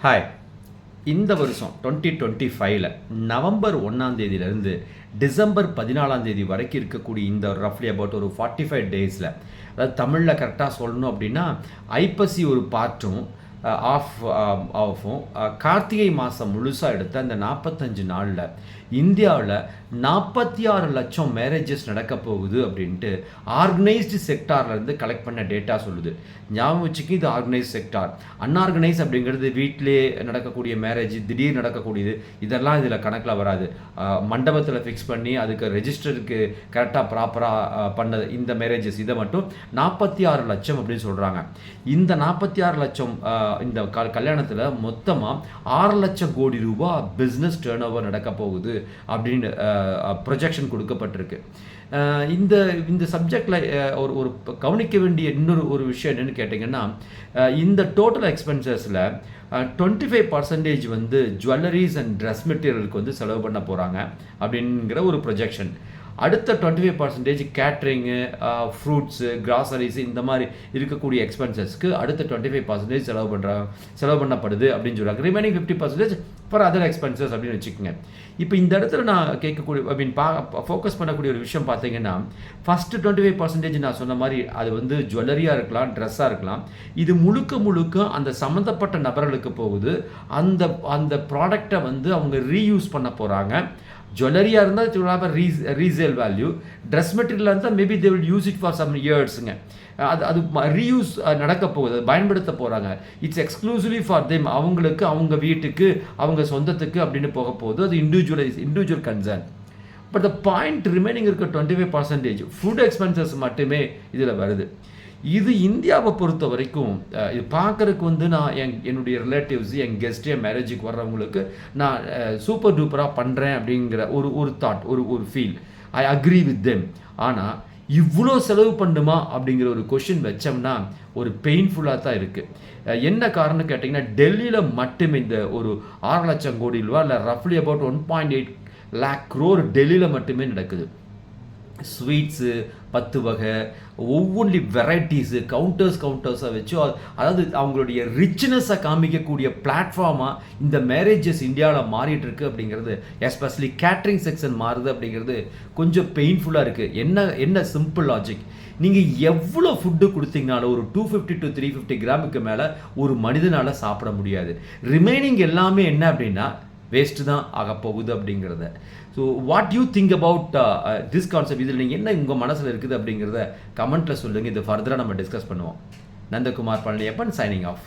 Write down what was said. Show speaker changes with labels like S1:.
S1: Hi. இந்த வருஷம் 2025ல் November 1ஆம் தேதியிலேருந்து டிசம்பர் 14ஆம் தேதி வரைக்கும் இருக்கக்கூடிய இந்த ரஃப்லி அபவுட் ஒரு 45 டேஸில், அதாவது தமிழில் கரெக்டாக சொல்லணும் அப்படின்னா, ஐப்பசி ஒரு பார்ட்டும் ஆஃபும் கார்த்திகை மாதம் முழுசாக எடுத்த அந்த 45 நாளில் இந்தியாவில் 46 லட்சம் மேரேஜஸ் நடக்க போகுது அப்படின்ட்டு ஆர்கனைஸ்டு செக்டார்லேருந்து கலெக்ட் பண்ண டேட்டா சொல்லுது. ஞாபகம் வச்சுக்கி, இது ஆர்கனைஸ் செக்டார். அன்ஆர்கனைஸ் அப்படிங்கிறது வீட்டிலே நடக்கக்கூடிய மேரேஜ், திடீர் நடக்கக்கூடியது, இதெல்லாம் இதில் கணக்கில் வராது. மண்டபத்தில் ஃபிக்ஸ் பண்ணி அதுக்கு ரெஜிஸ்டருக்கு கரெக்டாக ப்ராப்பராக பண்ண இந்த மேரேஜஸ், இதை மட்டும் 46 லட்சம் அப்படின்னு சொல்கிறாங்க. இந்த 46 லட்சம் இந்த கல்யாணத்தில் மொத்தமாக 6 லட்சம் கோடி ரூபாய் பிஸ்னஸ் டேர்ன் ஓவர் நடக்க போகுது அப்படின்னு ப்ரொஜெக்ஷன் கொடுக்கப்பட்டிருக்கு. இந்த இந்த சப்ஜெக்டில் ஒரு கவனிக்க வேண்டிய இன்னொரு விஷயம் என்னென்னு கேட்டிங்கன்னா, இந்த டோட்டல் எக்ஸ்பென்சஸில் 25% வந்து ஜுவல்லரிஸ் அண்ட் ட்ரெஸ் மெட்டீரியலுக்கு வந்து செலவு பண்ண போகிறாங்க அப்படிங்கிற ஒரு ப்ரொஜெக்ஷன். அடுத்த 25% கேட்ரிங்கு, ஃப்ரூட்ஸு, கிராசரிஸு, இந்த மாதிரி இருக்கக்கூடிய எக்ஸ்பென்சஸ்க்கு அடுத்த 25% செலவு பண்ணப்படுது அப்படின்னு சொல்கிறாங்க. ரிமைனிங் 50% ஃபார் அதர் எக்ஸ்பென்சஸ் அப்படின்னு வச்சுக்கோங்க. இப்போ இந்த இடத்துல நான் கேட்கக்கூடிய ஃபோக்கஸ் பண்ணக்கூடிய ஒரு விஷயம் பார்த்தீங்கன்னா, ஃபஸ்ட்டு 25% நான் சொன்ன மாதிரி அது வந்து ஜுவல்லரியாக இருக்கலாம், ட்ரெஸ்ஸாக இருக்கலாம். இது முழுக்க அந்த சம்மந்தப்பட்ட நபர்களுக்கு போகுது. அந்த ப்ராடக்டை வந்து அவங்க ரீயூஸ் பண்ண போகிறாங்க. ஜுவல்லரியாக இருந்தால் it will have a resale value. Dress மெட்டீரியலாக இருந்தால் maybe they will use it for some இயர்ஸுங்க. அது ரீயூஸ் நடக்க போகுது, அது பயன்படுத்த போகிறாங்க. இட்ஸ் எக்ஸ்க்ளூசிவ்லி ஃபார் தெம், அவங்களுக்கு, அவங்க வீட்டுக்கு, அவங்க சொந்தத்துக்கு அப்படின்னு போக போகுது. அது individual concern. But the point remaining இருக்க 25% ஃபுட் எக்ஸ்பென்சஸ் மட்டுமே இதில் வருது. இது இந்தியாவை பொறுத்த வரைக்கும் இது பார்க்குறதுக்கு வந்து நான் என்னுடைய ரிலேட்டிவ்ஸ், என் கெஸ்ட், என் மேரேஜுக்கு வர்றவங்களுக்கு நான் சூப்பர் டூப்பராக பண்ணுறேன் அப்படிங்கிற ஒரு தாட், ஒரு feel. I agree with them. ஆனால் இவ்வளோ செலவு பண்ணுமா அப்படிங்கிற ஒரு கொஷின் வச்சோம்னா ஒரு பெயின்ஃபுல்லாக தான் இருக்குது. என்ன காரணம் கேட்டிங்கன்னா, டெல்லியில் மட்டுமே இந்த ஒரு 6 லட்சம் கோடி ரூபா இல்லை ரஃப்லி அபவுட் 1.8 lakh crore டெல்லியில் மட்டுமே நடக்குது. ஸ்வீட்ஸு 10 வகை, ஒவ்வொன்லி வெரைட்டிஸு, கவுண்டர்ஸை வச்சு, அதாவது அவங்களுடைய ரிச்னஸை காமிக்கக்கூடிய பிளாட்ஃபார்மாக இந்த மேரேஜஸ் இந்தியாவில் மாறிட்டு இருக்கு அப்படிங்கிறது, எஸ்பெஷலி கேட்ரிங் செக்ஷன் மாறுது அப்படிங்கிறது கொஞ்சம் பெயின்ஃபுல்லாக இருக்குது. என்ன சிம்பிள் லாஜிக், நீங்கள் எவ்வளோ ஃபுட்டு கொடுத்தீங்கனாலும் ஒரு 250 to 350 கிராமுக்கு மேலே ஒரு மனிதனால் சாப்பிட முடியாது. ரிமைனிங் எல்லாமே என்ன அப்படின்னா வேஸ்ட்டு தான் ஆக போகுது அப்படிங்கிறத. So what you think about this concept? இதில் நீங்கள் என்ன உங்கள் மனசில் இருக்குது அப்படிங்கிறத கமெண்ட்டில் சொல்லுங்கள். இது ஃபர்தராக நம்ம டிஸ்கஸ் பண்ணுவோம். Nandakumar Palaniappan signing off.